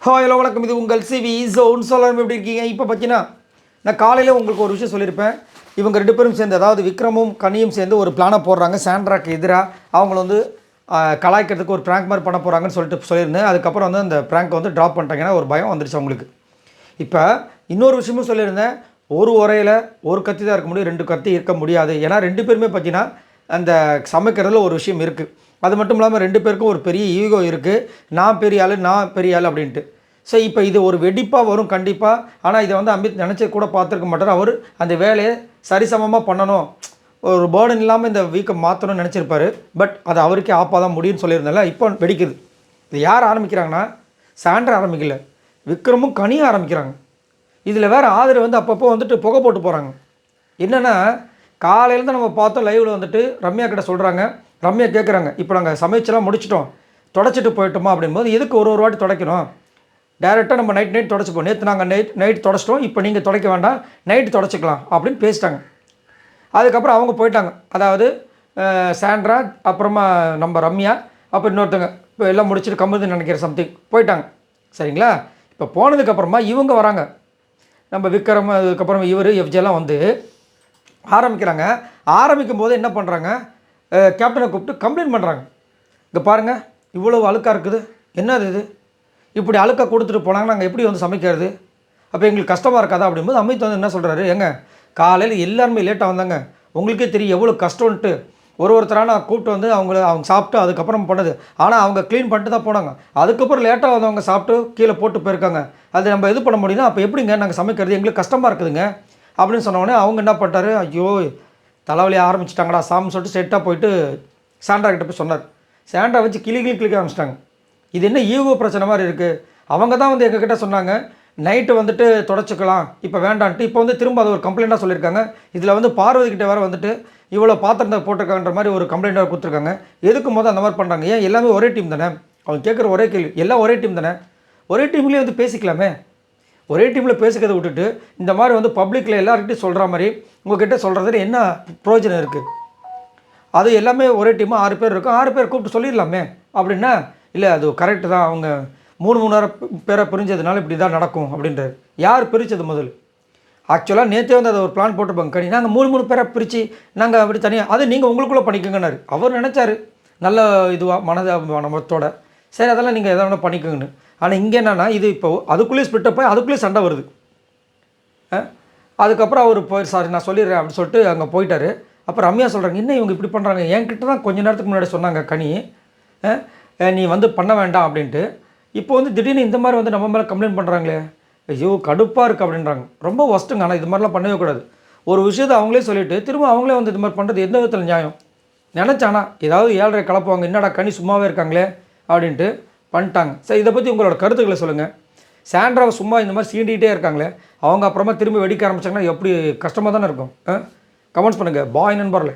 Hi hello வணக்கம். இது உங்கள் சிவி ஜோன். சொல்லாமல் எப்படி இருக்கீங்க? இப்போ பார்த்தீங்கன்னா நான் காலையில் உங்களுக்கு ஒரு விஷயம் சொல்லியிருப்பேன். இவங்க 2 பேரும் சேர்ந்து, அதாவது விக்ரமும் கனியும் சேர்ந்து ஒரு பிளானை போடுறாங்க சாண்ட்ராக்கு எதிராக. அவங்கள வந்து கலாய்க்கிறதுக்கு ஒரு ப்ராங்க் மாதிரி பண்ண போகிறாங்கன்னு சொல்லிட்டு சொல்லியிருந்தேன். அதுக்கப்புறம் வந்து அந்த ப்ராங்க் வந்து ட்ராப் பண்ணிட்டாங்கன்னா ஒரு பயம் வந்துடுச்சு அவங்களுக்கு. இப்போ இன்னொரு விஷயமும் சொல்லியிருந்தேன். ஒரு உரையில் ஒரு கத்தி தான் இருக்க முடியும், 2 கத்தி இருக்க முடியாது. ஏன்னா 2 பேருமே பார்த்தீங்கன்னா அந்த சமைக்கிறதுல ஒரு விஷயம் இருக்குது. அது மட்டும் இல்லாமல் 2 பேருக்கும் ஒரு பெரிய ஈகோ இருக்குது. நான் பெரிய ஆள், நான் பெரிய ஆள் அப்படின்ட்டு. ஸோ இப்போ இது ஒரு வெடிப்பாக வரும் கண்டிப்பாக. ஆனால் இதை வந்து அமித் நினச்சி கூட பார்த்துருக்க மாட்டார். அவர் அந்த வேலையை சரிசமமாக பண்ணணும், ஒரு பேர்டன் இல்லாமல் இந்த வீக்கை மாற்றணும்னு நினச்சிருப்பார். பட் அது அவருக்கே ஆப்பாக தான் முடியும்னு சொல்லியிருந்தால இப்போ வெடிக்குது. இது யார் ஆரம்பிக்கிறாங்கன்னா சாண்ட்ரா ஆரம்பிக்கல, விக்ரமும் கனியும் ஆரம்பிக்கிறாங்க. இதில் வேறு ஆதரவு வந்து அப்பப்போ வந்துட்டு புகை போட்டு போகிறாங்க. என்னென்னா காலையிலேருந்து நம்ம பார்த்தோம் லைவில் வந்துட்டு ரம்யா கிட்ட சொல்கிறாங்க. ரம்யா கேட்குறாங்க, இப்போ நாங்கள் சமைச்செல்லாம் முடிச்சிட்டோம், தொடச்சிட்டு போயிட்டோமா அப்படின்போது எதுக்கு ஒரு வாட்டி துடைக்கணும், டேரெக்டாக நம்ம நைட் தொடச்சிப்போம். நேற்று நாங்கள் நைட் தொடச்சிட்டோம், இப்போ நீங்கள் துடைக்க வேண்டாம், நைட்டு தொடச்சிக்கலாம் அப்படின்னு பேசிட்டாங்க. அதுக்கப்புறம் அவங்க போயிட்டாங்க. அதாவது சாண்ட்ரா, அப்புறமா நம்ம ரம்யா, அப்போ இன்னொருத்தங்க இப்போ எல்லாம் முடிச்சுட்டு கம்பெனி நினைக்கிற சம்திங் போயிட்டாங்க. சரிங்களா? இப்போ போனதுக்கப்புறமா இவங்க வராங்க, நம்ம விக்ரம், அதுக்கப்புறம் இவர் எஃப்ஜெல்லாம் வந்து ஆரம்பிக்கிறாங்க. ஆரம்பிக்கும் போது என்ன பண்ணுறாங்க, கேப்டனை கூப்பிட்டு கம்ப்ளைண்ட் பண்ணுறாங்க. இங்கே பாருங்கள், இவ்வளோ அழுக்காக இருக்குது, என்னது இது, இப்படி அழுக்காக கொடுத்துட்டு போனாங்க, நாங்கள் எப்படி வந்து சமைக்கிறது, அப்போ எங்களுக்கு கஷ்டமாக இருக்காதா அப்படிங்கும்போது அமித் வந்து என்ன சொல்கிறாரு, ஏங்க காலையில் எல்லாருமே லேட்டாக வந்தாங்க, உங்களுக்கே தெரியும் எவ்வளோ கஷ்டம்ன்ட்டு. ஒருத்தராக நான் கூப்பிட்டு வந்து அவங்க சாப்பிட்டு அதுக்கப்புறம் பண்ணது. ஆனால் அவங்க க்ளீன் பண்ணிட்டு தான் போனாங்க. அதுக்கப்புறம் லேட்டாக வந்தவங்க சாப்பிட்டு கீழே போட்டு போயிருக்காங்க. அது நம்ம இது பண்ண முடியும்னா அப்போ எப்படிங்க நாங்கள் சமைக்கிறது, எங்களுக்கு கஷ்டமாக இருக்குதுங்க அப்படின்னு சொன்னோடனே அவங்க என்ன பண்ணிட்டாரு, ஐயோ தலைவலி ஆரம்பிச்சிட்டாங்கடா சாமின்னு சொல்லிட்டு ஸ்ட்ரெயிட்டாக போயிட்டு சாண்ட்ரா கிட்ட போய் சொன்னார். சாண்ட்ரா வச்சு கிளிக்க ஆரம்பிச்சிட்டாங்க. இது என்ன ஈகோ பிரச்சனை மாதிரி இருக்குது. அவங்க தான் வந்து எங்ககிட்ட சொன்னாங்க நைட்டு வந்துட்டு தொடச்சிக்கலாம், இப்போ வேண்டான்ட்டு. இப்போ வந்து திரும்ப அதை ஒரு கம்ப்ளைண்ட்டாக சொல்லியிருக்காங்க. இதில் வந்து பார்வதி கிட்ட வேறு வந்துட்டு இவ்வளோ பாத்திரத்தை போட்டிருக்காங்கன்ற மாதிரி ஒரு கம்ப்ளைண்ட்டாக கொடுத்துருக்காங்க. எதுக்கு மொதல் அந்த மாதிரி பண்ணுறாங்க? ஏன் எல்லாமே ஒரே டீம் தானே? அவங்க கேட்குற ஒரே கேள்வி, எல்லாம் ஒரே டீம் தானே, ஒரே டீம்லேயே வந்து பேசிக்கலாமே. ஒரே டீமில் பேசிக்கிறத விட்டுட்டு இந்த மாதிரி வந்து பப்ளிக்கில் எல்லாருக்கிட்டையும் சொல்கிற மாதிரி உங்கள்கிட்ட சொல்கிறதுல என்ன பிரயோஜனம் இருக்குது? அது எல்லாமே ஒரே டீமாக 6 பேர் இருக்கும், 6 பேர் கூப்பிட்டு சொல்லிடலாமே அப்படின்னா, இல்லை அது கரெக்டு தான், அவங்க 3 பேரை பிரிஞ்சதுனால இப்படி தான் நடக்கும் அப்படின்றாரு. யார் பிரித்தது முதல்? ஆக்சுவலாக நேற்றே வந்து அதை ஒரு பிளான் போட்டுருப்பாங்க. கனி நாங்கள் 3 பேரை பிரித்து நாங்கள் அப்படி தனியாக, அது நீங்கள் உங்களுக்குள்ளே பண்ணிக்கோங்கன்னாரு. அவர் நினச்சார் நல்ல இதுவாக மனத்தோட, சரி அதெல்லாம் நீங்கள் எதை வேணால் பண்ணிக்கோங்கன்னு. ஆனால் இங்கே என்னென்னா இது இப்போ அதுக்குள்ளேயே ஸ்பிளிட்டப் போய் அதுக்குள்ளேயே சண்டை வருது. அதுக்கப்புறம் அவர் போய் சாரி நான் சொல்லிடுறேன் அப்படின்னு சொல்லிட்டு அங்கே போயிட்டார். அப்புறம் ரம்யா சொல்கிறாங்க, என்ன இவங்க இப்படி பண்ணுறாங்க, என்கிட்ட தான் கொஞ்சம் நேரத்துக்கு முன்னாடி சொன்னாங்க கனி நீ வந்து பண்ண வேண்டாம் அப்படின்ட்டு. இப்போ வந்து திடீர்னு இந்த மாதிரி வந்து நம்ம மேலே கம்ப்ளைண்ட் பண்ணுறாங்களே, ஐயோ கடுப்பாக இருக்குது அப்படின்றாங்க. ரொம்ப ஒஸ்ட்டுங்க. ஆனால் இது மாதிரிலாம் பண்ணவே கூடாது. ஒரு விஷயத்தை அவங்களே சொல்லிவிட்டு திரும்ப அவங்களே வந்து இது மாதிரி பண்ணுறது எந்த விதத்தில் நியாயம்? நினச்சானா ஏதாவது 7:30 கலப்புவாங்க, என்னடா கனி சும்மாவே இருக்காங்களே அப்படின்ட்டு பண்ணிட்டாங்க. சரி, இதை பற்றி உங்களோட கருத்துக்களை சொல்லுங்கள். சாண்ட்ராவை சும்மா இந்த மாதிரி சீண்டிகிட்டே இருக்காங்களே, அவங்க அப்புறமா திரும்ப வெடிக்க ஆரம்பிச்சாங்கன்னா எப்படி கஷ்டமாக தானே இருக்கும். கமெண்ட்ஸ் பண்ணுங்கள். பாய் நண்பர்களே.